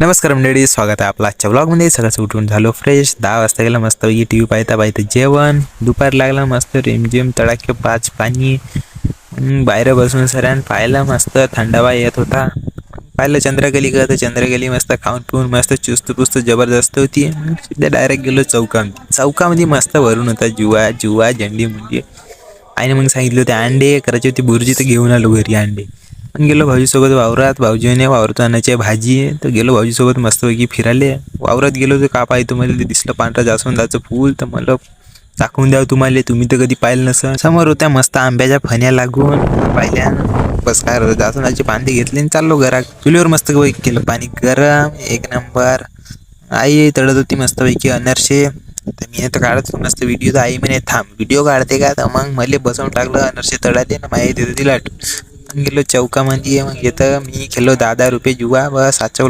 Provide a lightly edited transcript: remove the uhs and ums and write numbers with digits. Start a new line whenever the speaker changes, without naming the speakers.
नमस्कार मंडळी, स्वागत आहे आपला आजच्या व्लॉगमध्ये। सकाळचं उठून झालो फ्रेश, 10 वाजता गेला मस्त टी व्ही पाहता जेवण, दुपार लागला मस्त रिमझिम तडाखे पाच पाणी। बाहेर बसून सरांनी पाहिलं, मस्त थंडावा येत होता। पाहिलं चंद्रकली का, तर चंद्रकली मस्त खाऊन पिऊन मस्त चुस्त पुस्त जबरदस्त होती। सीधा डायरेक्ट गेलो चौकामध्ये मस्त भरून होता जुवा जुवा झंडी मुंडी। आईने मग सांगितलं होते अंडे करायचे होते बुर्जी, तर घेऊन आलो घरी अंडे। पण गेलो भाऊजीसोबत वावरात, भाऊजीने वावरतो आणायची भाजी, तर गेलो भाऊजीसोबत मस्तपैकी फिरायले। वावरात गेलो तर का पाहिजे तुम्हाला, ते दिसलं पांढरा जास्वंदाचं फूल, तर मला दाखवून द्यावं तुम्हाला, तुम्ही तर कधी पाहिलं नसं। समोर होत्या मस्त आंब्याच्या फण्या लागून पाहिल्या, बस काय जास्वंदाची पांदी घेतली आणि चाललो घरात। चुलीवर मस्त केलं पाणी गरम, एक नंबर। आई तळत होती मस्तपैकी अनरसे, तर मी तर काढत होतो मस्त व्हिडिओ। तर आई म्हणे थांब व्हिडिओ काढते का, तर मग मला बसवून टाकलं अनरसे तळाले ना, माहिती देते तिला गेलो चौकामध्ये। मग येतं मी खेळलो 10 रुपये जुवा, बस आजच्या